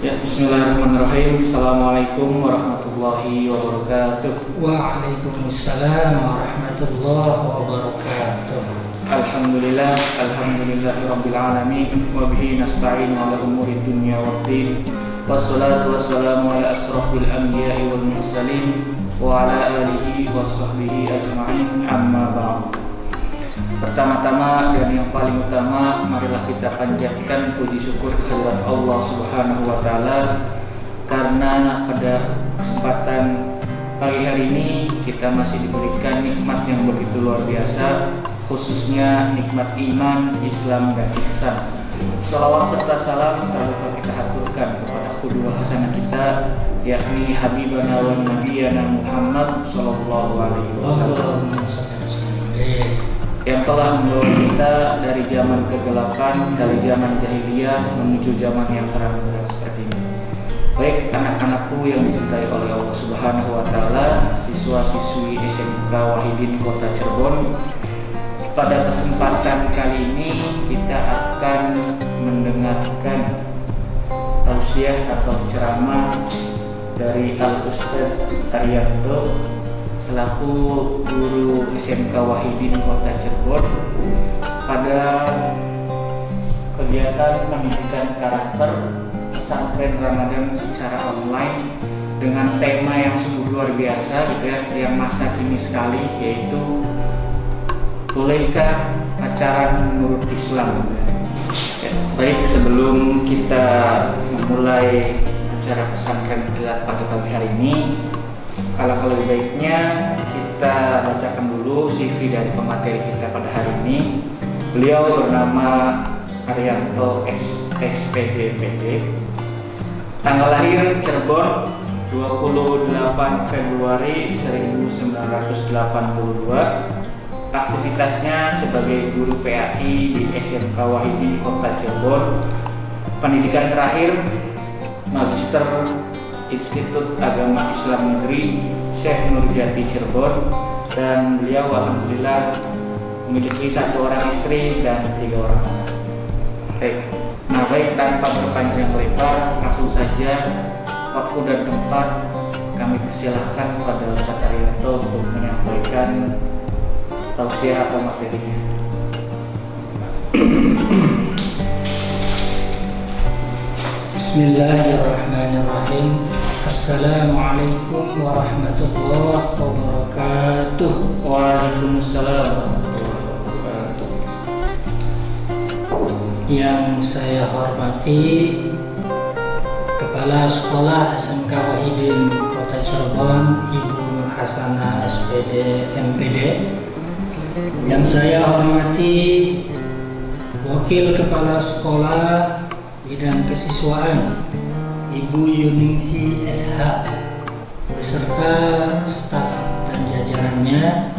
Ya, bismillahirrahmanirrahim. Assalamualaikum warahmatullahi wabarakatuh. Waalaikumsalam warahmatullahi wabarakatuh. Alhamdulillahirabbil alamin wa bihi nasta'in ala umuri dunya waddin. Wassalatu wassalamu ala asrofil anbiya'i wal mursalin wa ala alihi wa sahbihi ajma'in, amma ba'd. Pertama-tama dan yang paling utama, marilah kita panjatkan puji syukur kehadirat Allah Subhanahu wa taala karena pada kesempatan pagi hari ini kita masih diberikan nikmat yang begitu luar biasa, khususnya nikmat iman, Islam dan ihsan. Shalawat serta salam tak lupa kita haturkan kepada qudwah hasanah kita, yakni Habibana wa Nabiyana Muhammad sallallahu alaihi wasallam, yang telah membawa kita dari zaman kegelapan, dari zaman jahiliyah menuju zaman yang terang benderang seperti ini. Baik anak-anakku yang dicintai oleh Allah Subhanahu wa taala, siswa-siswi SMK Wahidin Kota Cirebon, pada kesempatan kali ini kita akan mendengarkan tausiah atau ceramah dari Al-Ustaz Arianto selaku guru SMK Wahidin Kota Cirebon pada kegiatan pendidikan karakter pesantren Ramadan secara online dengan tema yang sungguh luar biasa gitu ya, yang masa kini sekali, yaitu bolehkah pacaran menurut Islam. Ya, baik, sebelum kita memulai acara pesantren kilat pada pagi hari ini, alangkah lebih baiknya kita bacakan dulu CV dari pemateri kita pada hari ini. Beliau bernama Arianto SPD PD. Tanggal lahir Cirebon 28 Februari 1982. Aktivitasnya sebagai guru PAI di SMK Wahidin Kota Cirebon. Pendidikan terakhir Magister Institut Agama Islam Negeri Syekh Nurjati Cirebon, dan beliau alhamdulillah memiliki 1 orang istri dan 3 orang anak. Baik, tanpa berpanjang lebar, langsung saja waktu dan tempat kami persilahkan pada Ustaz Arianto untuk menyampaikan tausiah atau materinya. Bismillahirrahmanirrahim. Assalamualaikum warahmatullahi wabarakatuh. Waalaikumsalam warahmatullahi wabarakatuh. Yang saya hormati Kepala Sekolah SMK Wahidin Kota Cirebon, Ibu Hasanah SPD MPD. Yang saya hormati Wakil Kepala Sekolah Bidang Kesiswaan, Ibu Yuningsi SH, beserta staf dan jajarannya.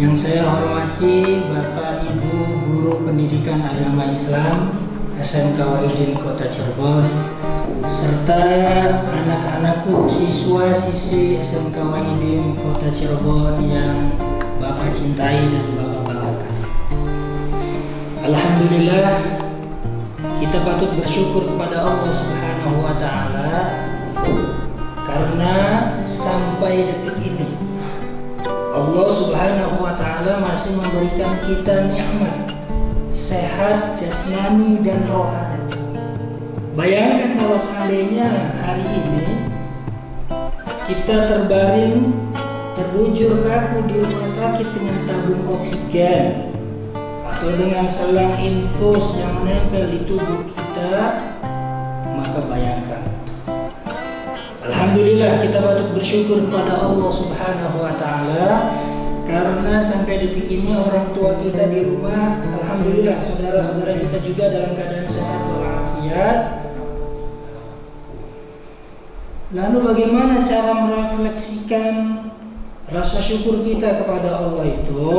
Yang saya hormati Bapak Ibu Guru Pendidikan Agama Islam SMK Wahidin Kota Cirebon, serta anak-anakku siswa-siswi SMK Wahidin Kota Cirebon yang Bapak cintai dan Bapak banggakan. Alhamdulillah, kita patut bersyukur kepada Allah Subhanahu wa taala karena sampai detik ini Allah Subhanahu wa taala masih memberikan kita nikmat sehat jasmani dan rohani. Bayangkan kalau seandainya hari ini kita terbaring terbujur kaku di rumah sakit dengan tabung oksigen atau dengan selang infus yang menempel di tubuh kita, maka bayangkan. Alhamdulillah, kita patut bersyukur kepada Allah Subhanahu wa taala karena sampai detik ini orang tua kita di rumah, alhamdulillah, saudara-saudara kita juga dalam keadaan sehat walafiat. Lalu bagaimana cara merefleksikan rasa syukur kita kepada Allah itu?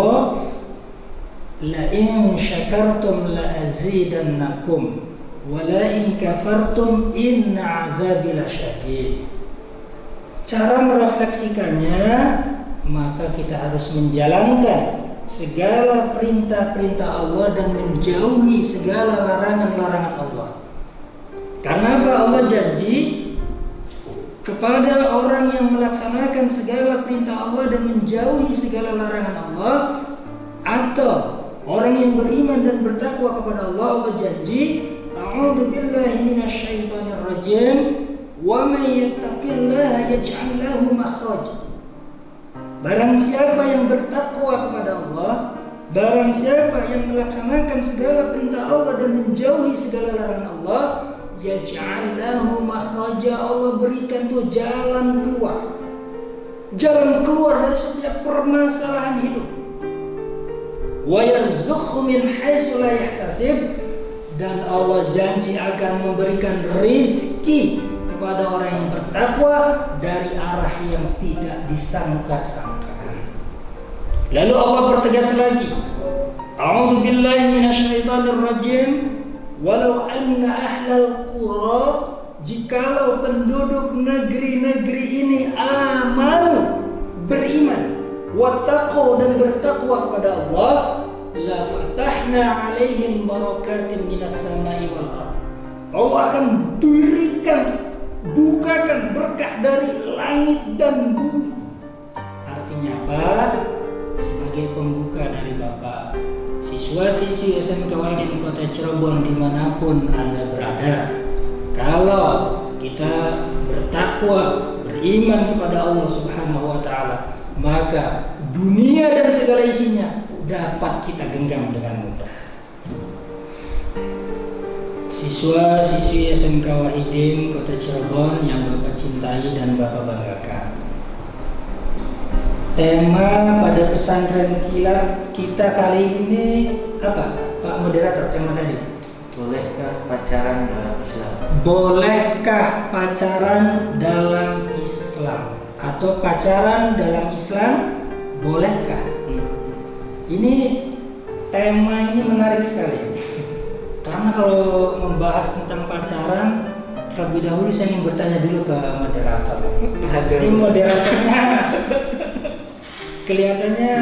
La in syakartum la azidannakum wa la in kafartum inna azabi lasyadid. Cara merefleksikannya, maka kita harus menjalankan segala perintah-perintah Allah dan menjauhi segala larangan-larangan Allah. Karena apa? Allah janji kepada orang yang melaksanakan segala perintah Allah dan menjauhi segala larangan Allah, atau orang yang beriman dan bertakwa kepada Allah, Allah janji, a'udzu billahi minasyaitonir rajim, wa may yattaqillaha yaj'al lahu makhraja. Barang siapa yang bertakwa kepada Allah, barang siapa yang melaksanakan segala perintah Allah dan menjauhi segala larangan Allah, yaj'al lahu makhraja, Allah berikan tuh jalan keluar. Jalan keluar dari setiap permasalahan hidup. Wa yarzuqhu min haitsu la yahtasib, dan Allah janji akan memberikan rizki kepada orang yang bertakwa dari arah yang tidak disangka-sangka. Lalu Allah pertegas lagi, a'udzu billahi minasyaitonir rajim, walau anna ahlal qura, jikalau penduduk negeri-negeri ini amanu, beriman, wattaqu, dan bertakwa kepada Allah, la fatahna alaihim barakatin minas samai wal ardh, Allah akan bukakan berkah dari langit dan bumi. Artinya apa? Sebagai pembuka dari Bapak, siswa-siswi SMK Wahidin Kota Cirebon dimanapun Anda berada, kalau kita bertakwa, beriman kepada Allah Subhanahu wa Ta'ala, maka dunia dan segala isinya dapat kita genggam dengan mudah. Siswa-siswi SMK Wahidin Kota Cirebon yang Bapak cintai dan Bapak banggakan, tema pada pesantren kilat kita kali ini apa, Pak Moderator? Tema tadi, Bolehkah pacaran dalam Islam? Bolehkah pacaran dalam Islam? Atau pacaran dalam Islam bolehkah? Ini tema ini menarik sekali. Karena kalau membahas tentang pacaran, terlebih dahulu saya ingin bertanya dulu ke moderator. Ini moderatornya kelihatannya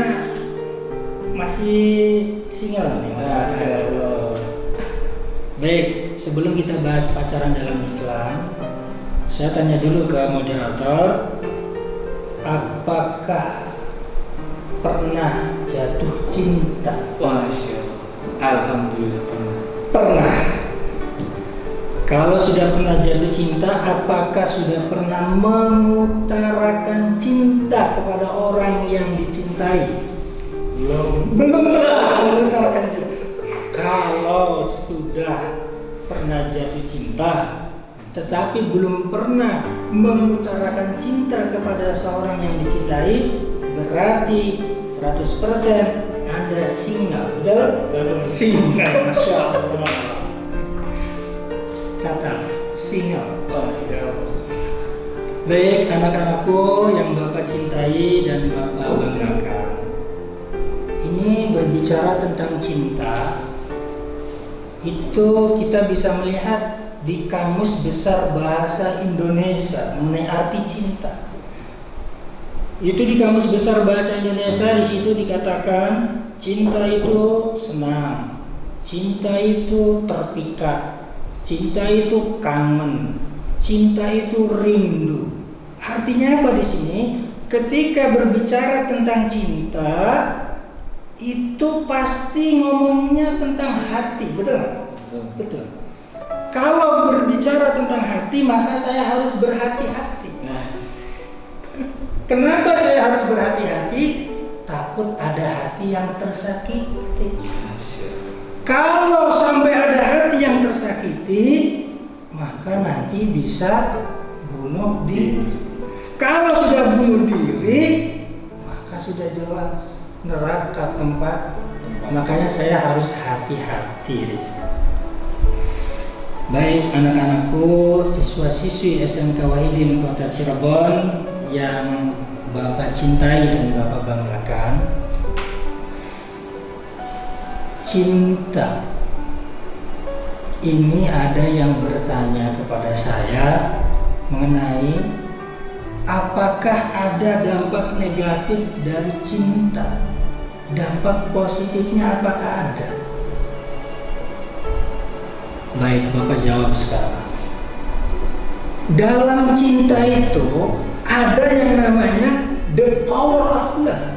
masih single nih. Baik, sebelum kita bahas pacaran dalam Islam, saya tanya dulu ke moderator, apakah pernah jatuh cinta? Masya Allah. Alhamdulillah pernah. Pernah. Kalau sudah pernah jatuh cinta, apakah sudah pernah mengutarakan cinta kepada orang yang dicintai? Belum pernah mengutarakan cinta. Kalau sudah pernah jatuh cinta tetapi belum pernah mengutarakan cinta kepada seorang yang dicintai, berarti 100% Anda single. Betul? Single, Masya Allah. Catat, single. Masya Allah. Baik anak-anakku yang Bapak cintai dan Bapak banggakan, ini berbicara tentang cinta. Itu kita bisa melihat di Kamus Besar Bahasa Indonesia mengenai arti cinta. Itu di Kamus Besar Bahasa Indonesia, di situ dikatakan cinta itu senang, cinta itu terpikat, cinta itu kangen, cinta itu rindu. Artinya apa di sini? Ketika berbicara tentang cinta, itu pasti ngomongnya tentang hati, betul? Betul. Kalau berbicara tentang hati, maka saya harus berhati-hati. Kenapa saya harus berhati-hati? Takut ada hati yang tersakiti. Kalau sampai ada hati yang tersakiti, maka nanti bisa bunuh diri. Kalau sudah bunuh diri, maka sudah jelas neraka tempat. Makanya saya harus hati-hati. Baik anak-anakku, siswa-siswi SMK Wahidin Kota Cirebon yang Bapak cintai dan Bapak banggakan, cinta ini ada yang bertanya kepada saya mengenai apakah ada dampak negatif dari cinta, dampak positifnya apakah ada? Baik, Bapak jawab sekarang. dalam cinta itu ada yang namanya the power of love.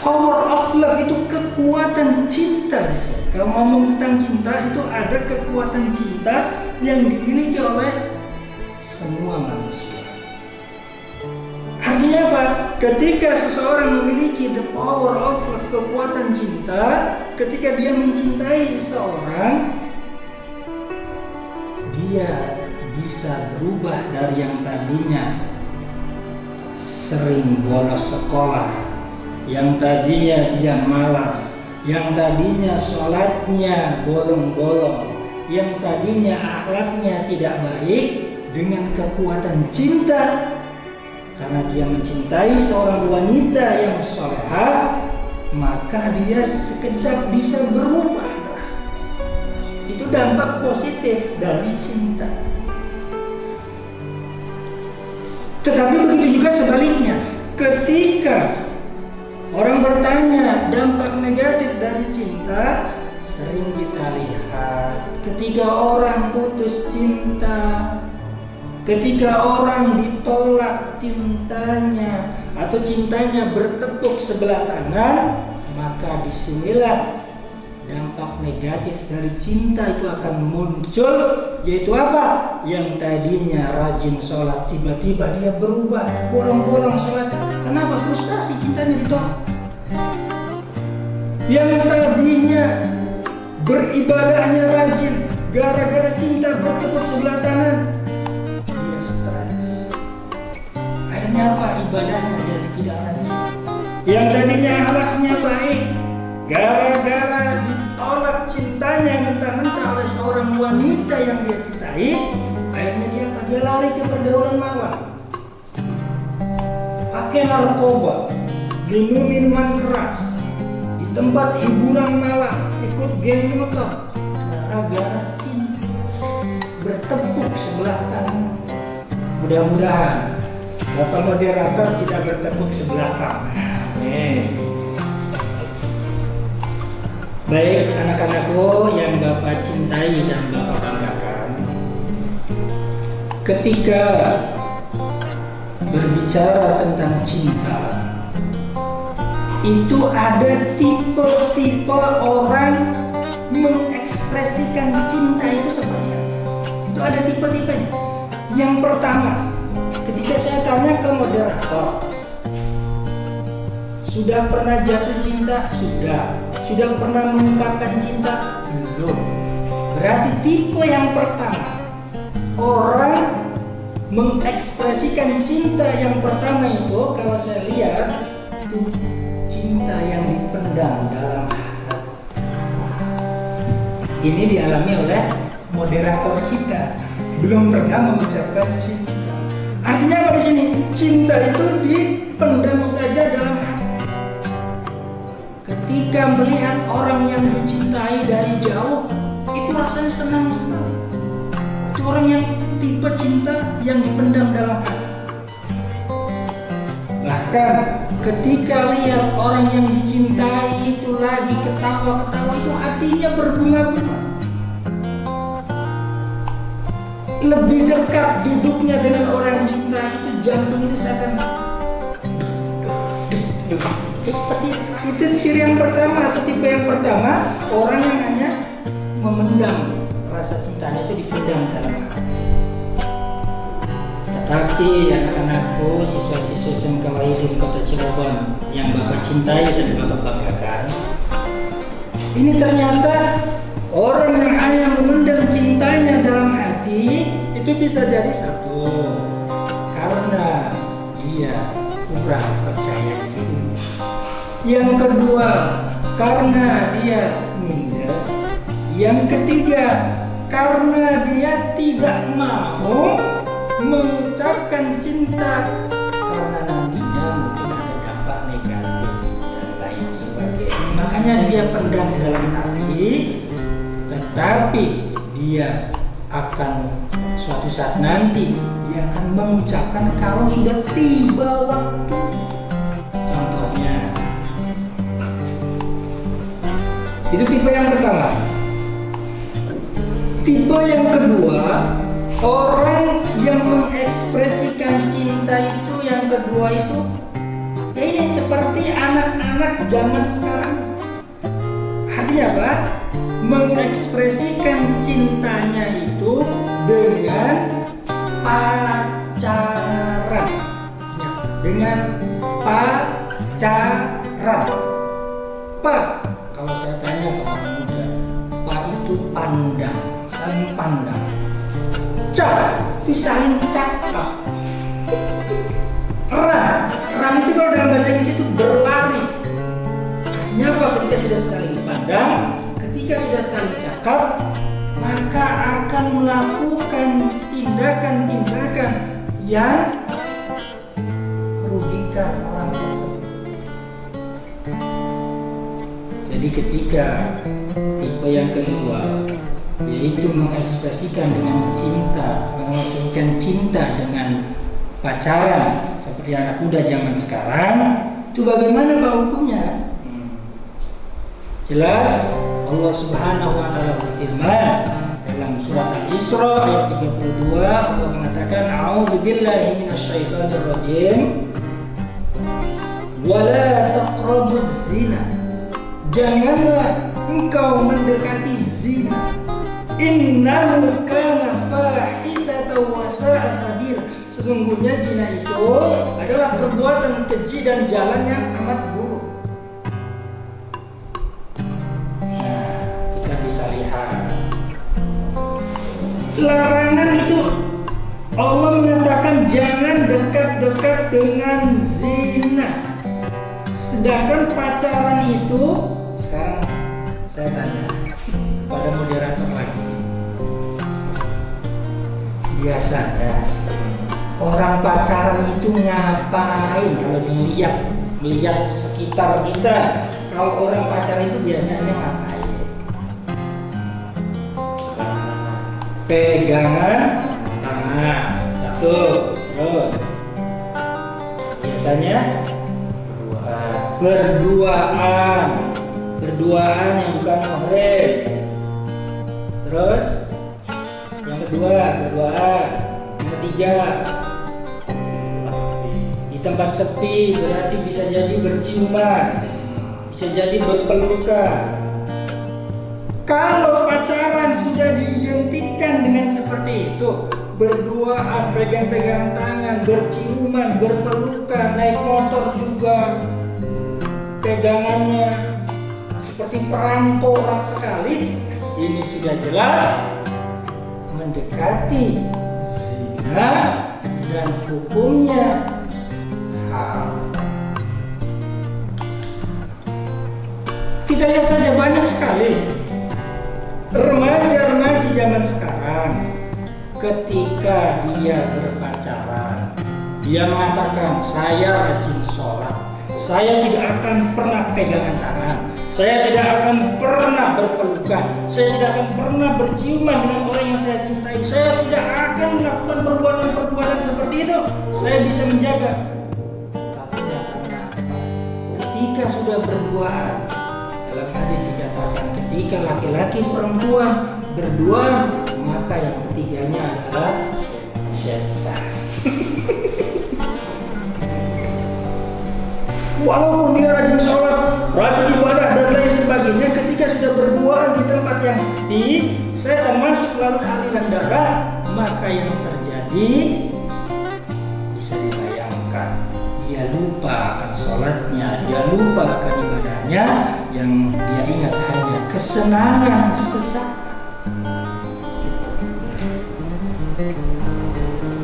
Power of love itu kekuatan cinta. Kalau ngomong tentang cinta itu ada kekuatan cinta yang dimiliki oleh semua manusia. Artinya apa? Ketika seseorang memiliki the power of love, kekuatan cinta, ketika dia mencintai seseorang, dia bisa berubah dari yang tadinya sering bolos sekolah, yang tadinya dia malas, yang tadinya sholatnya bolong-bolong, yang tadinya akhlaknya tidak baik, dengan kekuatan cinta, karena dia mencintai seorang wanita yang salehah, maka dia sekejap bisa berubah drastis. Itu dampak positif dari cinta. Tetapi begitu juga sebaliknya, ketika orang bertanya dampak negatif dari cinta, sering kita lihat ketika orang putus cinta, ketika orang ditolak cintanya atau cintanya bertepuk sebelah tangan, maka disinilah dampak negatif dari cinta itu akan muncul, yaitu apa? Yang tadinya rajin sholat, tiba-tiba dia berubah, bolong-bolong sholat. Kenapa? Frustasi, cintanya ditolak. Yang tadinya beribadahnya rajin, gara-gara cinta bertepuk sebelah tangan, dia stres. Akhirnya apa? Ibadahnya jadi tidak rajin. Yang tadinya akhlaknya baik, gara-gara ditolak cintanya mentah-mentah oleh seorang wanita yang dia cintai, akhirnya dia lari ke pergaulan malam, pakai narkoba, minum minuman keras, di tempat hiburan malam, ikut geng motor, gara-gara cinta bertepuk sebelah tangan. Mudah-mudahan Bapak moderator tidak bertepuk sebelah tangan. Baik anak-anakku yang Bapak cintai dan Bapak banggakan, ketika berbicara tentang cinta, itu ada tipe-tipe orang mengekspresikan cinta itu seperti apa. Itu ada tipe-tipenya. Yang pertama, ketika saya tanya ke moderator, sudah pernah jatuh cinta? Sudah pernah mengungkapkan cinta? Belum. Berarti tipe yang pertama, orang mengekspresikan cinta yang pertama itu, kalau saya lihat, itu cinta yang dipendam dalam hati. Ini dialami oleh moderator kita, belum pernah mengucapkan cinta. Artinya apa di sini? Cinta itu dipendam saja dalam hati. Ketika melihat orang yang dicintai dari jauh, itu rasanya senang sekali. Itu orang yang tipe cinta yang dipendam dalam hati. Bahkan ketika lihat orang yang dicintai itu lagi ketawa-ketawa, itu hatinya berbunga-bunga. Lebih dekat duduknya dengan orang yang dicintai, itu jantung itu seakan itu seperti itu. Ciri yang pertama atau tipe yang pertama, orang yang hanya memendam rasa cintanya, itu dipendam dalam hati. Tetapi anak-anakku, siswa-siswa SMK Wahidin Kota Cirebon yang Bapak cintai dan Bapak banggakan, ini ternyata orang yang hanya memendam cintanya dalam hati itu bisa jadi satu, karena dia kurang percaya diri. Yang kedua, karena dia minder. Yang ketiga, karena dia tidak mau mengucapkan cinta, karena nantinya mungkin ada dampak negatif dan lain sebagainya. Makanya dia pendam dalam hati, tetapi dia akan suatu saat nanti dia akan mengucapkan kalau sudah tiba waktu. Contohnya, itu tipe yang pertama. Tipe yang kedua, Orang yang mengekspresikan cinta itu yang kedua itu ini seperti anak-anak zaman sekarang. Artinya apa? Mengekspresikan cintanya itu dengan pacaran. Dengan pacaran. Pak, kalau saya tanya ke orang muda, Pak itu pandang, saling pandang. Cak, itu saling cakap. Ran itu kalau dalam bahasa Inggris itu berlari. Artinya apa? Ketika sudah saling pandang, ketika sudah saling cakap, maka akan melakukan tindakan-tindakan yang merugikan orang tersebut. Jadi ketika tipe yang kedua, yaitu mengekspresikan cinta dengan pacaran seperti anak muda zaman sekarang, itu bagaimana Pak hukumnya? Jelas Allah Subhanahu wa taala berfirman dalam surat Al-Isra ayat 32, Allah mengatakan a'udzubillahi minasyaitonir rajim wala taqrabuz zina. Janganlah engkau mendekati zina. Innahu kana fahisatan wa sa'a sabila. Sesungguhnya zina itu adalah perbuatan keji dan jalan yang amat buruk. Nah, kita bisa lihat larangan itu Allah mengatakan jangan dekat-dekat dengan zina. Sedangkan pacaran itu, sekarang saya tanya pada moderator lagi, biasanya orang pacaran itu ngapain kalau melihat sekitar kita? Kalau orang pacaran itu biasanya ngapain? Pegangan tangan satu, terus biasanya berduaan yang bukan mahram. Terus yang kedua berduaan. Yang ketiga di tempat sepi, berarti bisa jadi berciuman, bisa jadi berpelukan. Kalau pacaran sudah diidentikan dengan seperti itu, berduaan, pegang-pegang tangan, berciuman, berpelukan, naik motor juga pegangannya seperti perangko orang sekali, ini sudah jelas mendekati zina dan hukumnya haram. Kita lihat saja banyak sekali remaja-remaji zaman sekarang, ketika dia berpacaran, dia mengatakan saya rajin sholat, saya tidak akan pernah pegangan tangan, saya tidak akan pernah berpelukan, saya tidak akan pernah berciuman dengan orang yang saya cintai, saya tidak akan melakukan perbuatan-perbuatan seperti itu, saya bisa menjaga. Tapi karena ketika sudah berduaan, dalam hadis dikatakan ketika laki-laki perempuan berduaan, maka yang ketiganya adalah syaitan. Walaupun dia rajin sholat, rajin ibadah dan lain sebagainya, ketika sudah berduaan di tempat yang sepi, setan masuk melalui aliran darah, maka yang terjadi bisa dibayangkan, dia lupa akan sholatnya, dia lupa akan ibadahnya, yang dia ingat hanya kesenangan sesaat.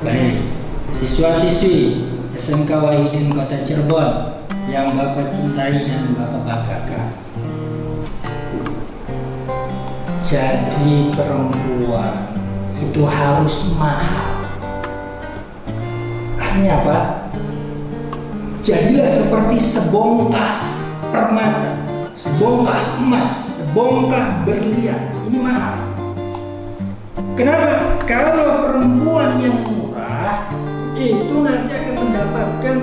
Baik, siswa-siswi SMK Wahidin Kota Cirebon yang Bapak cintai dan Bapak banggakan, jadi perempuan itu harus mahal. Artinya apa? Jadilah seperti sebongkah permata, sebongkah emas, sebongkah berlian. Ini mahal. Kenapa? Kalau perempuan yang murah itu nanti akan mendapatkan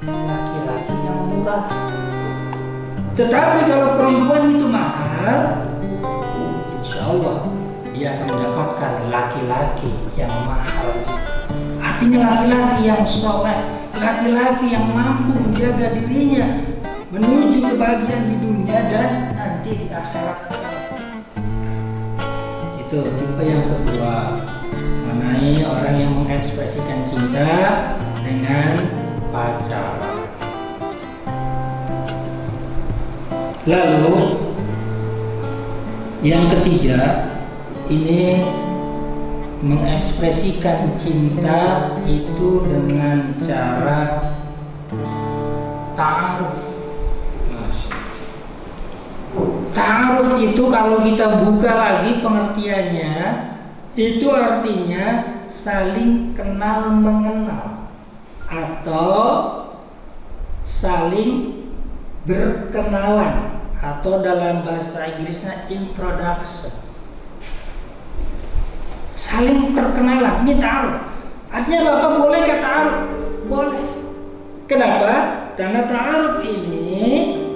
laki-laki yang murah. Tetapi kalau perempuan itu mahal, insya Allah dia akan mendapatkan laki-laki yang mahal. Artinya laki-laki yang soleh, laki-laki yang mampu menjaga dirinya menuju kebahagiaan di dunia dan nanti di akhirat. Itu tipe yang kedua, mengenai orang yang mengekspresikan cinta dengan pacaran. Lalu yang ketiga, ini mengekspresikan cinta itu dengan cara ta'aruf. Ta'aruf itu kalau kita buka lagi pengertiannya, itu artinya saling kenal mengenal atau saling berkenalan, atau dalam bahasa Inggrisnya introduction. Saling perkenalan, ini ta'aruf. Artinya Bapak boleh kata ta'aruf? Boleh. Kenapa? Karena ta'aruf ini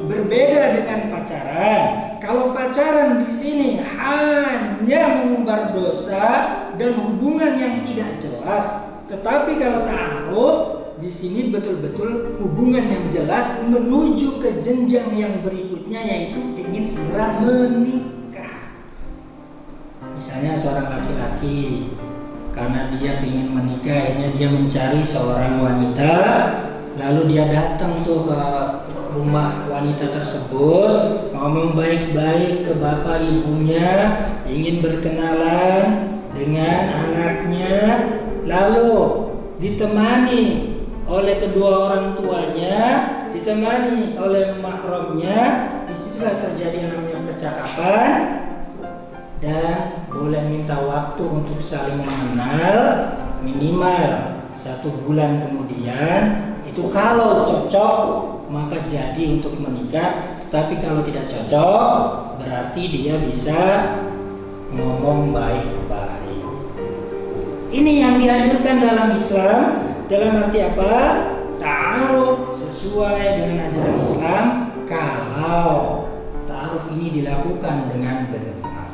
berbeda dengan pacaran. Kalau pacaran di sini hanya mengumbar dosa dan hubungan yang tidak jelas. Tetapi kalau ta'aruf di sini betul-betul hubungan yang jelas menuju ke jenjang yang berikutnya, yaitu ingin segera menikah. Misalnya seorang laki-laki karena dia ingin menikah, akhirnya dia mencari seorang wanita, lalu dia datang tuh ke rumah wanita tersebut, ngomong baik-baik ke bapak ibunya, ingin berkenalan dengan anaknya, lalu ditemani oleh kedua orang tuanya, ditemani oleh mahramnya. Disitulah terjadi namanya percakapan dan boleh minta waktu untuk saling mengenal minimal 1 bulan. Kemudian itu kalau cocok maka jadi untuk menikah, tetapi kalau tidak cocok berarti dia bisa ngomong baik-baik. Ini yang dianjurkan dalam Islam. Dalam arti apa? Ta'aruf sesuai dengan ajaran Islam kalau ta'aruf ini dilakukan dengan benar.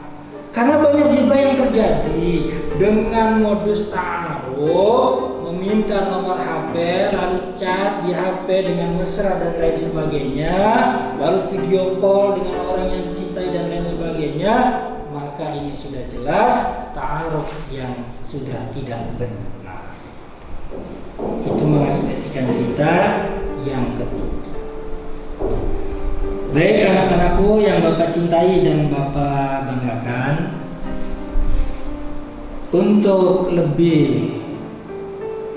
Karena banyak juga yang terjadi dengan modus ta'aruf, meminta nomor HP, lalu chat di HP dengan mesra dan lain sebagainya, lalu video call dengan orang yang dicintai dan lain sebagainya, maka ini sudah jelas ta'aruf yang sudah tidak benar. Itu mengekspresikan cinta yang ketiga. Baik anak-anakku yang Bapak cintai dan Bapak banggakan, untuk lebih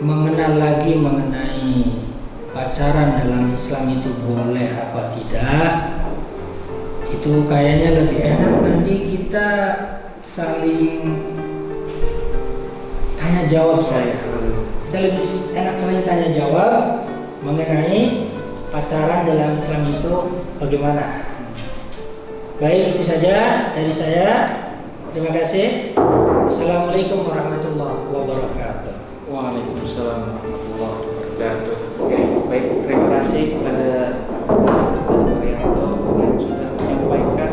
mengenal lagi mengenai pacaran dalam Islam itu boleh apa tidak, itu kayaknya lebih enak nanti kita saling tanya jawab saya. Kita lebih enak saling tanya jawab mengenai pacaran dalam Islam itu bagaimana. Baik, itu saja dari saya. Terima kasih. Assalamualaikum warahmatullahi wabarakatuh. Waalaikumsalam warahmatullahi wabarakatuh. Oke, baik, terima kasih kepada Ustaz Haryanto yang sudah menyampaikan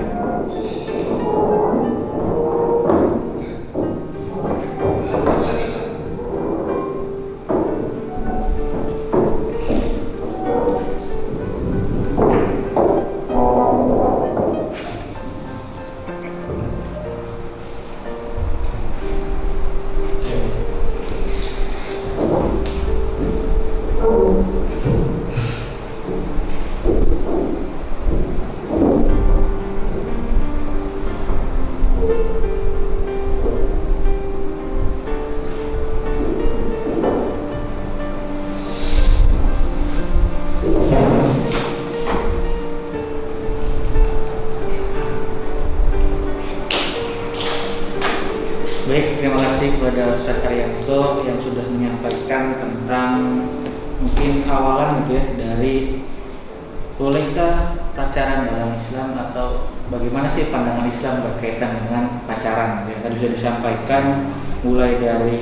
Baik, terima kasih kepada Ustaz Haryanto yang sudah menyampaikan tentang mungkin awalan gitu ya dari bolehkah pacaran dalam Islam atau bagaimana sih pandangan Islam berkaitan dengan pacaran gitu ya. Tadi sudah disampaikan mulai dari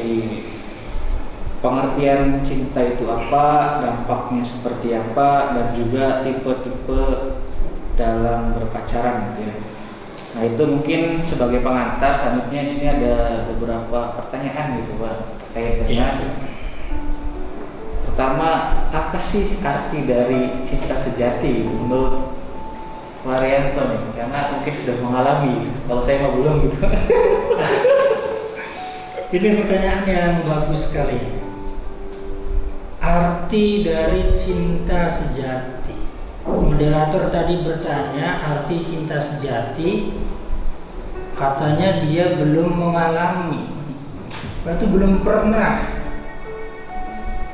pengertian cinta itu apa, dampaknya seperti apa, dan juga tipe-tipe dalam berpacaran gitu ya. Nah itu mungkin sebagai pengantar. Selanjutnya di sini ada beberapa pertanyaan gitu Pak terkait dengan pertama, apa sih arti dari cinta sejati gitu, menurut Waryanto nih? Karena mungkin sudah mengalami gitu. Kalau saya mah belum gitu. Ini pertanyaan yang bagus sekali. Arti dari cinta sejati. Moderator tadi bertanya arti cinta sejati. Katanya dia belum mengalami, berarti belum pernah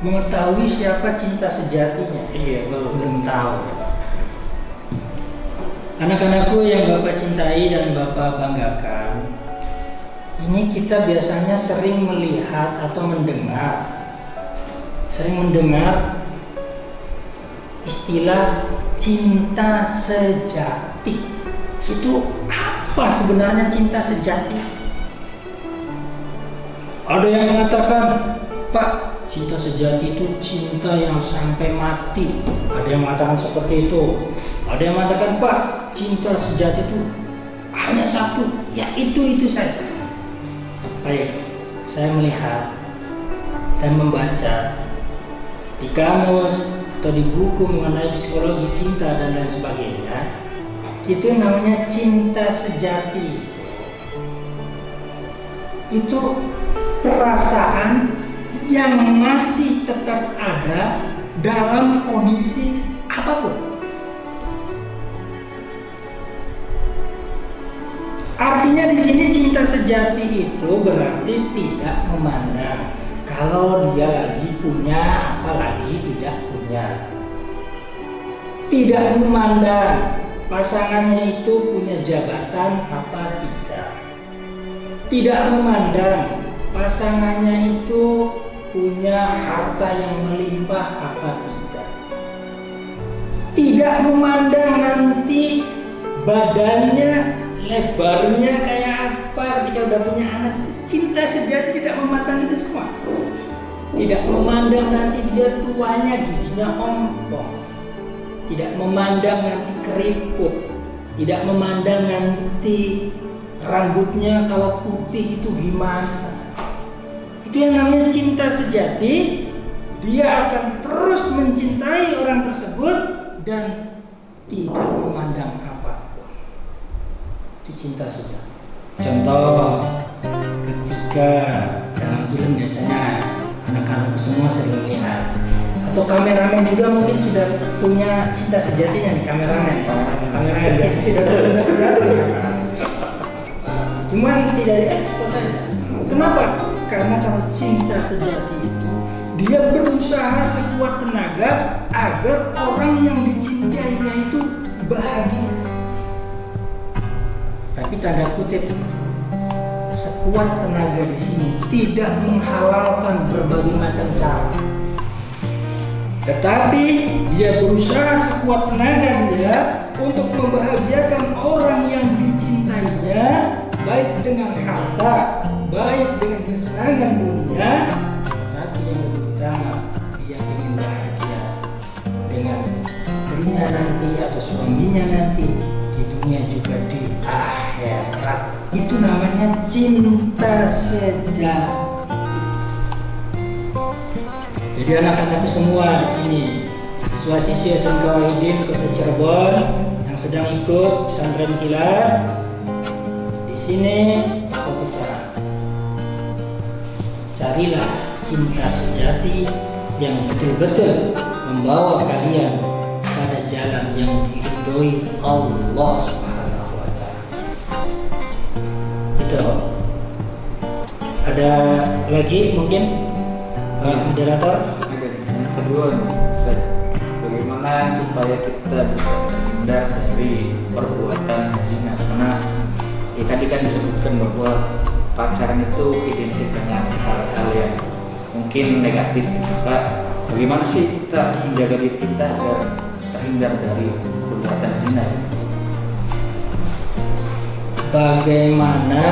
mengetahui siapa cinta sejatinya. Iya, belum tahu. Anak-anakku yang Bapak cintai dan Bapak banggakan, ini kita biasanya sering melihat atau sering mendengar istilah cinta sejati. Itu apa sebenarnya cinta sejati? Ada yang mengatakan, Pak, cinta sejati itu cinta yang sampai mati. Ada yang mengatakan seperti itu. Ada yang mengatakan, Pak, cinta sejati itu hanya satu, ya itu saja. Baik, saya melihat dan membaca di kamus atau di buku mengenai psikologi cinta dan lain sebagainya, itu yang namanya cinta sejati. Itu perasaan yang masih tetap ada dalam kondisi apapun. Artinya di sini cinta sejati itu berarti tidak memandang kalau dia lagi punya apalagi tidak punya. Tidak memandang pasangannya itu punya jabatan apa tidak. Tidak memandang pasangannya itu punya harta yang melimpah apa tidak. Tidak memandang nanti badannya, lebarnya kayak apa ketika udah punya anak. Itu cinta sejati tidak memandang itu semua. Tidak memandang nanti dia tuanya giginya ompong. Tidak memandang nanti keriput, tidak memandang nanti rambutnya kalau putih itu gimana. Itu yang namanya cinta sejati. Dia akan terus mencintai orang tersebut dan tidak memandang apapun. Itu cinta sejati. Contoh, ketika dalam film biasanya anak-anak semua sering lihat, atau kameramen juga mungkin sudah punya cinta sejatinya nih, kameramen biasa sudah punya cinta sejatinya, cuman tidak diekspos saja. Kenapa? Karena kalau cinta sejati itu dia berusaha sekuat tenaga agar orang yang dicintainya itu bahagia. Tapi tanda kutip, sekuat tenaga di sini tidak menghalalkan berbagai macam cara. Tetapi dia berusaha sekuat tenaga dia untuk membahagiakan orang yang dicintainya, baik dengan harta, baik dengan kesenangan dunia. Tapi yang lebih utama, dia ingin bahagia dengan istrinya nanti atau suaminya nanti di dunia juga di akhirat. Itu namanya cinta sejati. Jadi anak-anakku semua di sini, siswa-siswi SMK Wahidin Kota Cirebon yang sedang ikut pesantren kilat, di sini aku pesan, carilah cinta sejati yang betul-betul membawa kalian pada jalan yang diridhoi Allah Subhanahu wa Ta'ala. Itu. Ada lagi mungkin? Moderator? Ada nih. Yang kedua nih, Ustaz. Bagaimana supaya kita bisa terhindar dari perbuatan zina? Karena tadi kan disebutkan bahwa pacaran itu identik dengan hal-hal yang mungkin negatif. Maka bagaimana sih kita menjaga diri kita agar terhindar dari perbuatan zina? Bagaimana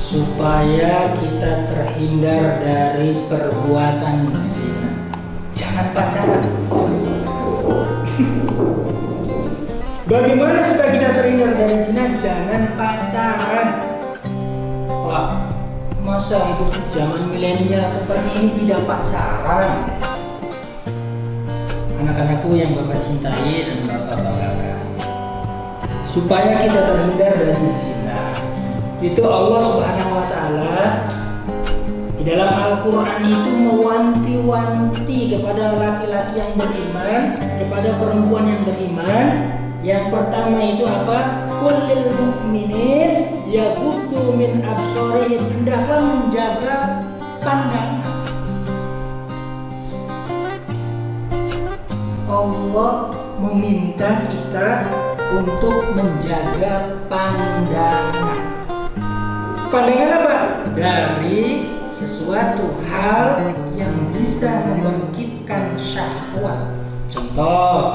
supaya kita terhindar dari perbuatan zina? Jangan pacaran. Bagaimana supaya kita terhindar dari zina? Jangan pacaran. Wah, masa hidup zaman milenial seperti ini tidak pacaran? Anak-anakku yang Bapak cintai dan Bapak banggakan, supaya kita terhindar dari zina, itu Allah Subhanahu wa Ta'ala di dalam Al-Quran itu mewanti-wanti kepada laki-laki yang beriman, kepada perempuan yang beriman. Yang pertama itu apa? Kullil mu'minin yaghuddu min absarihim, hendaklah menjaga pandangan. Allah meminta kita untuk menjaga pandangan. Pandangan apa? Dari sesuatu hal yang bisa membangkitkan syahwat. Contoh,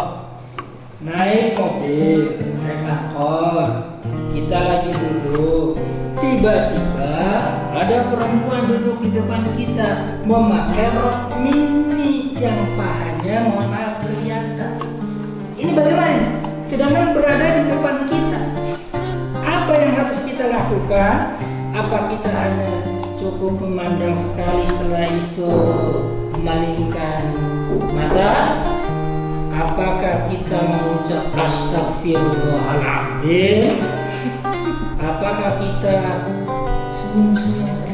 naik mobil, naik angkot, kita lagi duduk, tiba-tiba ada perempuan duduk di depan kita memakai rok mini yang pahanya mohon maaf kelihatan. Ini bagaimana? Sedangkan berada di depan kita. Apa yang harus kita lakukan? Apa kita hanya cukup memandang sekali, setelah itu memalingkan mata? Apakah kita mengucap astagfirullahaladzim? Apakah kita senyum-senyum saja?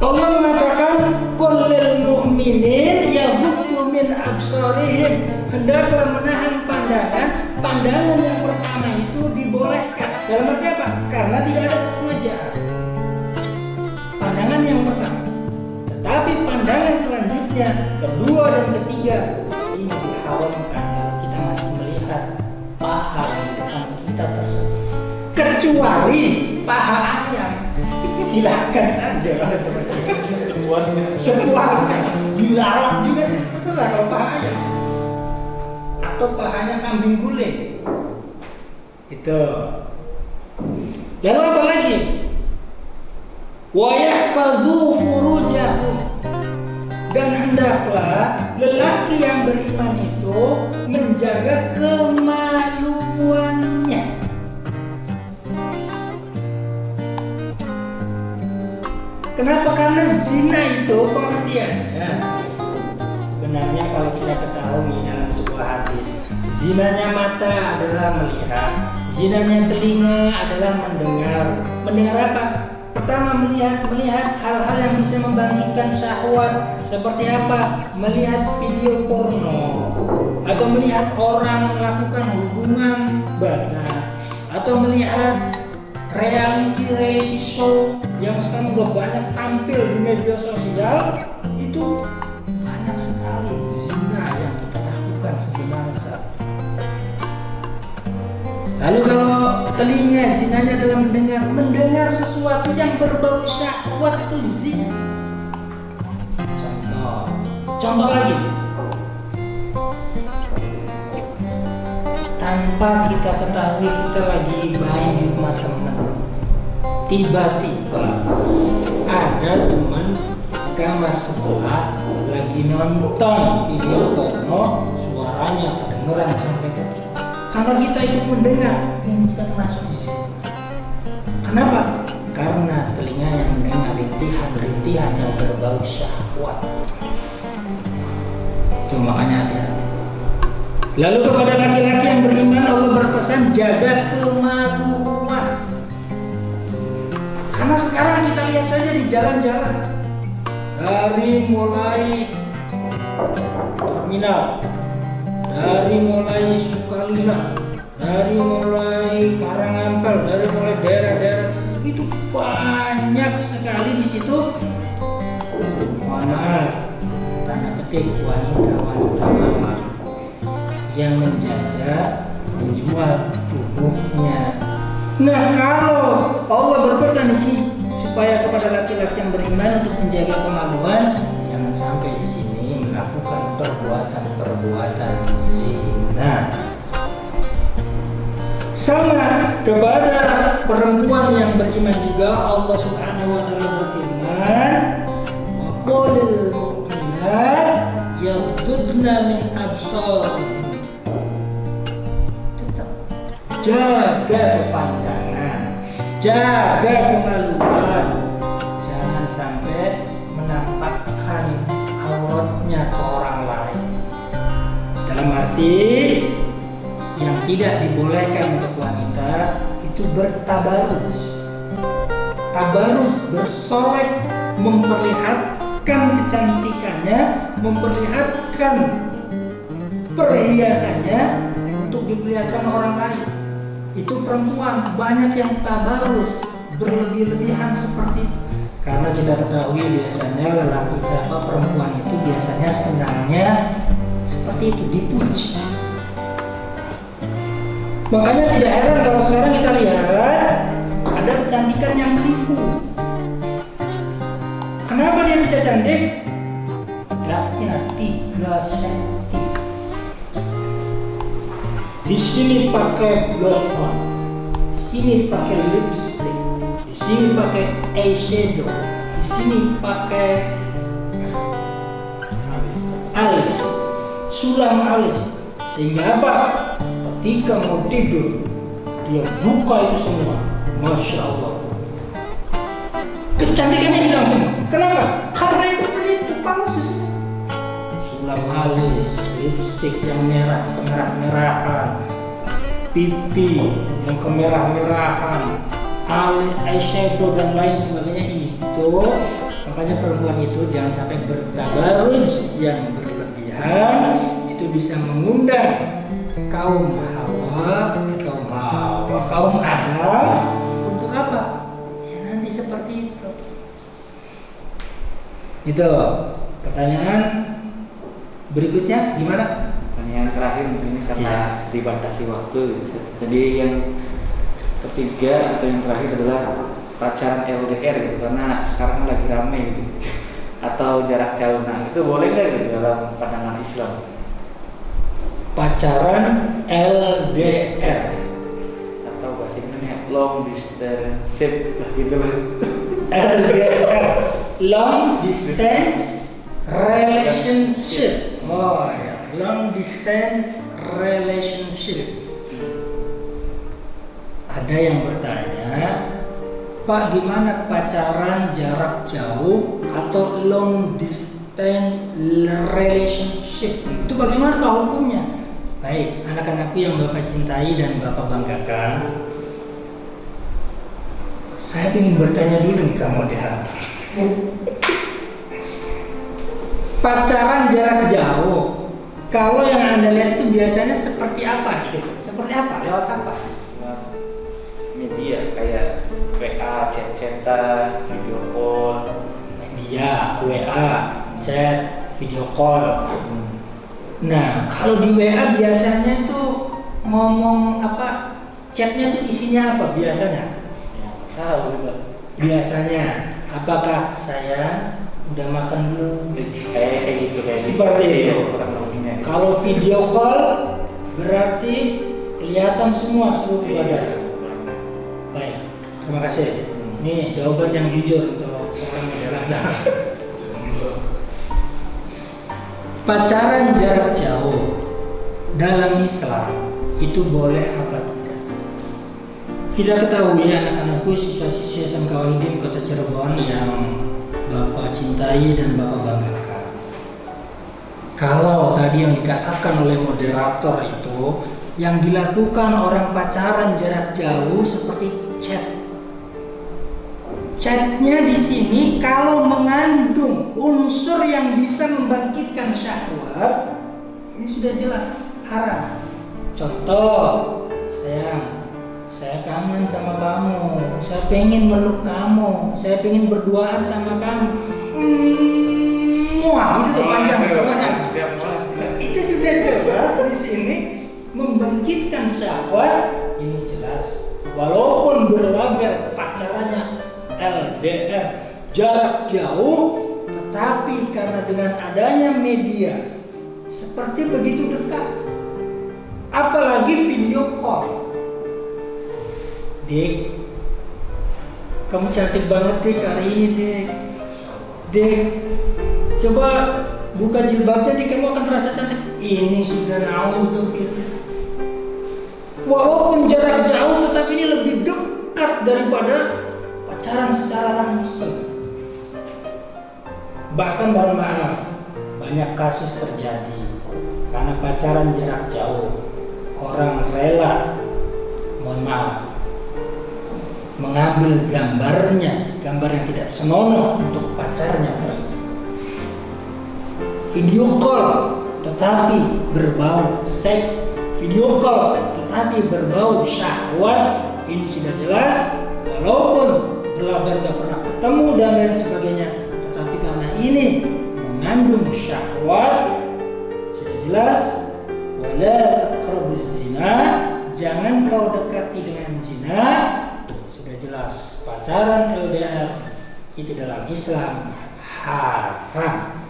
Allah mengatakan kullil mu'minin yaghuddu min absarihim, hendaklah menahan pandangan. Pandangan yang pertama itu dibolehkan. Dalam arti apa? Karena tidak ada kesengajaan. Pandangan yang pertama. Tetapi pandangan selanjutnya, kedua dan ketiga, ini diharamkan kalau kita masih melihat paha di depan kita tersebut. Kecuali paha ayam, silakan saja. Sepuasnya. Dilarang juga sih, terserah kalau paha ayam. Atau pahanya kambing guling. Itu. Lalu apa lagi? Wa yahfadhu furujahum, dan hendaklah lelaki yang beriman itu menjaga kemaluannya. Kenapa? Karena zina itu pengertiannya, sebenarnya kalau kita ketahui dalam sebuah hadis, zinanya mata adalah melihat, zinanya telinga adalah mendengar. Mendengar apa? Pertama, melihat hal-hal yang bisa membangkitkan syahwat. Seperti apa? Melihat video porno, atau melihat orang melakukan hubungan badan, atau melihat reality show yang sekarang udah banyak tampil di media sosial. Itu banyak sekali zina yang kita lakukan sebenarnya saat. Lalu kalau telinga, zinanya adalah mendengar sesuatu yang berbau syahwat, itu zina. Contoh lagi, tanpa kita ketahui kita lagi main di rumah teman, tiba-tiba ada teman kamar sebelah lagi nonton video porno, suaranya kedengeran sampai ke kita. Kalau kita ikut mendengar, ini kita termasuk di sini. Kenapa? Karena telinga yang mendengar rintihan-rintihan yang berbau syahwat. Itu makanya hati-hati. Lalu kepada laki-laki yang beriman, Allah berpesan jaga kemaluan. Karena sekarang kita lihat saja di jalan-jalan, dari mulai terminal, dari mulai Sukalila, dari mulai Karangampel, dari mulai daerah-daerah itu banyak sekali di situ. Mohon maaf, tanda petik, wanita-wanita mama yang menjajah, menjual tubuhnya. Nah, kalau Allah berpesan di sini supaya kepada laki-laki yang beriman untuk menjaga kemaluan, jangan sampai di sini melakukan perbuatan zina. Sama kepada perempuan yang beriman juga Allah Subhanahu wa taala berfirman, "Wa qulil mu'minat yaghuddna min absarihim." jaga kepandangan, jaga kemaluan, jangan sampai menampakkan auratnya ke orang lain. Dalam arti yang tidak dibolehkan untuk wanita itu bertabarus. Tabarus, bersolek, memperlihatkan kecantikannya, memperlihatkan perhiasannya untuk diperlihatkan orang lain. Itu perempuan banyak yang tabarus, berlebih-lebihan seperti itu. Karena kita ketahui biasanya lelaki atau perempuan itu biasanya senangnya seperti itu, dipuji. Makanya tidak heran kalau sekarang kita lihat ada kecantikan yang menipu. Kenapa dia bisa cantik? Beratnya 3 cm. Di sini pakai gloss on, di sini pakai lipstick, di sini pakai eyeshadow, di sini pakai alis, sulam alis. Sehingga apa? Ketika mau tidur, dia buka itu semua. Masya Allah, kecantikannya hilang semua. Kenapa? Karena itu penipu palsu. Sulam alis, lipstick yang merah, kemerah-merahan, pipi yang kemerah-merahan, alis, eyeshadow dan lain sebagainya itu. Makanya perempuan itu jangan sampai bertabarus yang berlebihan. Itu bisa mengundang kaum Hawa, kaum Adam. Untuk apa? Ya nanti seperti itu. Itu pertanyaan berikutnya gimana? Pertanyaan terakhir ini karena dibatasi waktu gitu. Jadi yang ketiga atau yang terakhir adalah pacaran LDR gitu, karena sekarang lagi rame gitu. Atau jarak jauh. Nah, itu boleh nggak gitu dalam pandangan Islam? Pacaran LDR atau bahasa Inggrisnya long distance lah gitu lah. LDR, long distance relationship. Oh ya, long distance relationship. Ada yang bertanya, Pak, gimana pacaran jarak jauh atau long distance relationship? Itu bagaimana Pak hukumnya? Baik, anak-anakku yang Bapak cintai dan Bapak banggakan, saya ingin bertanya dulu nih ke moderator. Pacaran jarak jauh, kalau yang Anda lihat itu biasanya seperti apa gitu? Seperti apa? Lewat apa? Media kayak WA, chat-chatan, video call. Media, WA, chat, video call. Nah, kalau di WA biasanya tuh ngomong apa? Chatnya tuh isinya apa biasanya? Ya, tahu juga. Biasanya, apakah saya udah makan belum? Kayak gitu kayak Seperti itu. Gitu. Kalau video call berarti kelihatan semua seluruh badan. Baik, terima kasih. Ini jawaban yang jujur untuk seorang moderator. Pacaran jarak jauh dalam Islam itu boleh apa tidak? Kita ketahui anak-anakku siswa-siswa SMK Wahidin Kota Cirebon yang Bapak cintai dan Bapak banggakan. Kalau tadi yang dikatakan oleh moderator itu yang dilakukan orang pacaran jarak jauh seperti chat. Chatnya di sini kalau mengandung unsur yang bisa membangkitkan syahwat, ini sudah jelas haram. Contoh, sayang, saya kangen sama kamu, saya pengen meluk kamu, saya pengen berduaan sama kamu. Wah, itu panjang banget. Itu sudah jelas di sini membangkitkan syahwat. Ini jelas. Walaupun berlabel pacarannya LDR jarak jauh, tetapi karena dengan adanya media seperti begitu dekat, apalagi video call. Dek, kamu cantik banget Dek hari ini Dek. Dek, coba buka jilbabnya Dek, kamu akan terasa cantik. Ini sudah naudzubillah. Walaupun jarak daripada pacaran secara langsung. Bahkan mohon maaf, banyak kasus terjadi karena pacaran jarak jauh. Orang rela, mohon maaf, mengambil gambarnya, gambar yang tidak senonoh untuk pacarnya tersebut. Video call tetapi berbau seks, video call tetapi berbau syahwat. Ini sudah jelas, walaupun berlabar gak pernah ketemu dan lain sebagainya, tetapi karena ini mengandung syahwat, sudah jelas, wala taqrabuz zina, jangan kau dekati dengan zina. Sudah jelas, pacaran LDR itu dalam Islam haram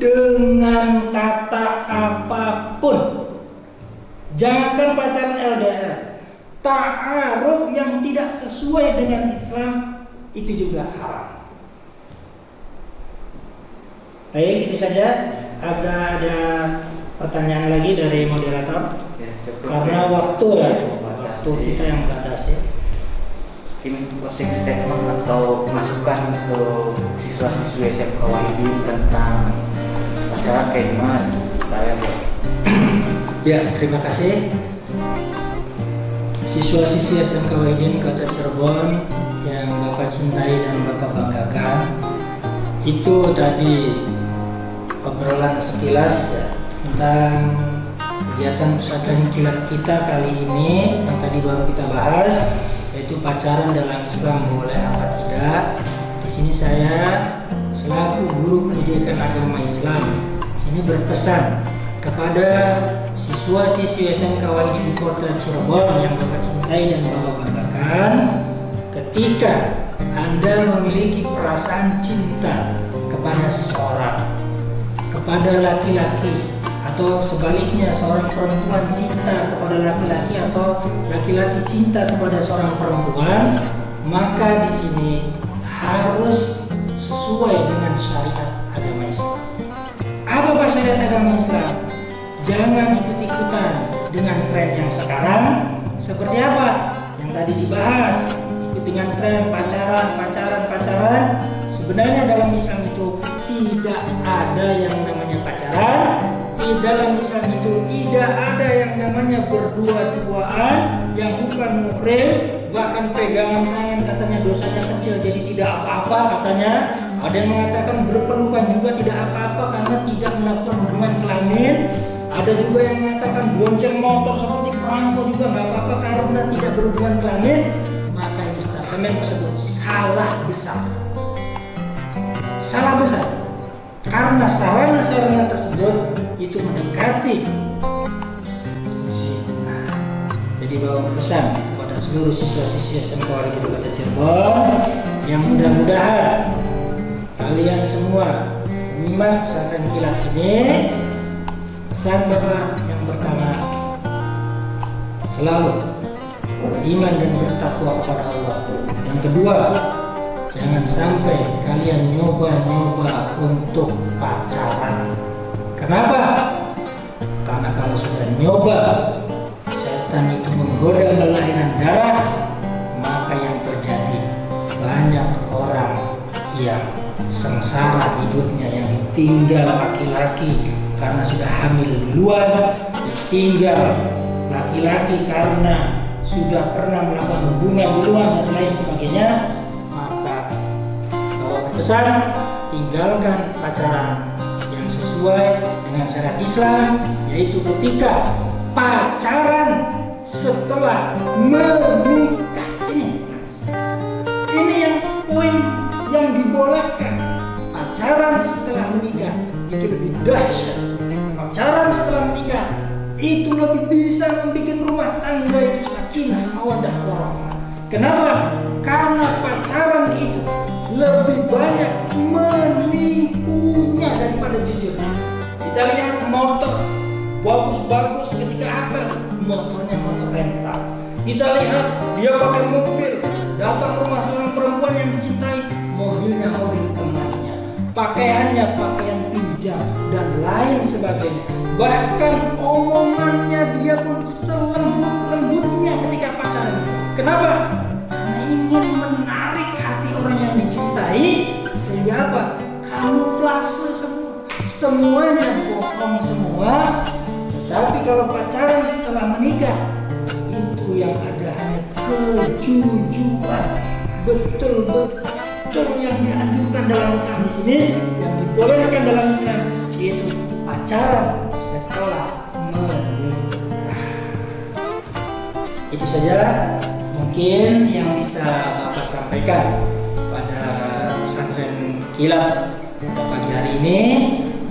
dengan kata apapun. Jangankan pacaran LDR, ta'aruf yang tidak sesuai dengan Islam itu juga haram. Baik, itu saja. Ada pertanyaan lagi dari moderator? Ya, Karena waktu kita yang membatasi. Ini closing statement atau masukan ke siswa-siswi SMK Wahidin tentang pacaran kayak gimana? Saya Ya, terima kasih. Siswa-siswi SMK Wahidin Kota Cirebon yang Bapak cintai dan Bapak banggakan, itu tadi obrolan sekilas ya, tentang kegiatan pesantren kilat kita kali ini yang tadi baru kita bahas, yaitu pacaran dalam Islam boleh apa tidak. Di sini saya selaku guru pendidikan agama Islam sini berpesan kepada siswa-siswi SMK Wahidin Kota Cirebon yang Bapak cintai dan Bapak banggakan, ketika Anda memiliki perasaan cinta kepada seseorang, kepada laki-laki, atau sebaliknya seorang perempuan cinta kepada laki-laki atau laki-laki cinta kepada seorang perempuan, maka di sini harus sesuai dengan syariat agama Islam. Apa syariat agama Islam? Jangan ikut-ikutan dengan tren yang sekarang. Seperti apa? Yang tadi dibahas, ikut dengan tren pacaran. Sebenarnya dalam Islam itu tidak ada yang namanya pacaran. Di dalam Islam itu tidak ada yang namanya berdua-duaan yang bukan muhrim. Bahkan pegangan tangan katanya dosanya kecil jadi tidak apa-apa katanya. Ada yang mengatakan berpelukan juga tidak apa-apa karena tidak melakukan hubungan kelamin. Ada juga yang mengatakan bonceng motor seperti perangko juga nggak apa-apa karena tidak berhubungan kelamin. Maka Islam tersebut salah besar. Salah besar. Karena sarana-sarana tersebut itu mendekati zina. Jadi bawa pesan kepada seluruh siswa-siswi SMK Wahidin Kota Cirebon yang mudah-mudahan kalian semua menyimak pesantren kilat ini. Pesan Bapak yang pertama, selalu beriman dan bertakwa kepada Allah. Yang kedua, jangan sampai kalian nyoba-nyoba untuk pacaran. Kenapa? Karena kalau sudah nyoba, setan itu menggoda melahirkan darah, maka yang terjadi banyak orang yang sengsara hidupnya, yang ditinggal laki-laki karena sudah hamil duluan, ditinggal laki-laki karena sudah pernah melakukan hubungan duluan dan lain sebagainya. Maka kalau pesan, tinggalkan pacaran yang sesuai dengan syariat Islam, yaitu ketika pacaran setelah menikah. Ini yang poin yang dibolehkan. Pacaran setelah menikah itu lebih dahsyat. Pacaran setelah menikah itu lebih bisa membuat rumah tangga itu sakinah mawaddah warahmah. Kenapa? Karena pacaran itu lebih banyak menipunya daripada jujur. Kita lihat motor bagus-bagus ketika apa? Motornya motor rental. Kita lihat dia pakai mobil, datang ke rumah seorang perempuan yang dicintai, mobilnya mobil temannya, pakaiannya pakaian pinjam dan lain sebagainya. Bahkan omongannya dia pun selembut-lembutnya ketika pacaran. Kenapa? Karena ingin menarik hati orang yang dicintai, sehingga apa? Kamuflase semuanya bohong semua. Tetapi kalau pacaran setelah menikah, itu yang ada hanya kejujuran, betul-betul yang dianjurkan dalam Islam di sini, yang dibolehkan dalam Islam, yaitu pacaran setelah menikah. Itu saja mungkin yang bisa Bapak sampaikan pada pesantren kilat pagi hari ini.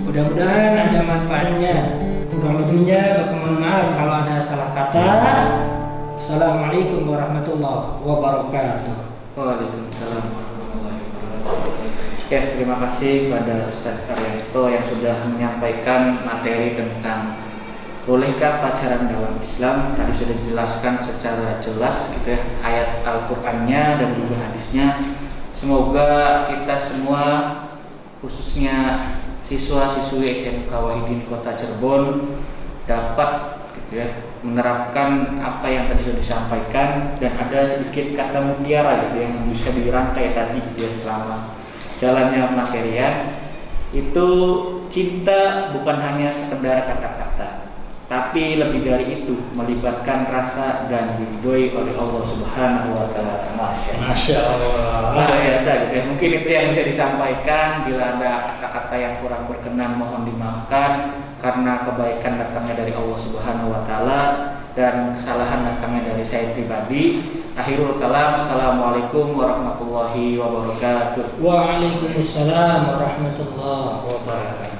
Mudah-mudahan ada manfaatnya. Kurang lebihnya Bapak mohon maaf kalau ada salah kata. Assalamualaikum warahmatullahi wabarakatuh. Waalaikumsalam warahmatullahi wabarakatuh. Ya, terima kasih kepada Ustaz Arianto yang sudah menyampaikan materi tentang bolehkah pacaran dalam Islam. Tadi sudah dijelaskan secara jelas gitu ya, ayat Al-Qur'annya dan juga hadisnya. Semoga kita semua, khususnya siswa-siswi SMK Wahidin Kota Cirebon, dapat gitu ya menerapkan apa yang tadi sudah disampaikan, dan ada sedikit kata mutiara gitu yang bisa dirangkai tadi gitu ya selama jalannya materian. Itu cinta bukan hanya sekedar kata-kata, tapi lebih dari itu melibatkan rasa dan diridhoi oleh Allah Subhanahu wa taala. Masya Allah. Luar biasa gitu ya. Mungkin itu yang bisa disampaikan. Bila ada kata-kata yang kurang berkenan, mohon dimaafkan, karena kebaikan datangnya dari Allah Subhanahu wa taala dan kesalahan datangnya dari saya pribadi. Akhirul kalam, assalamualaikum warahmatullahi wabarakatuh. Waalaikumsalam warahmatullahi wabarakatuh.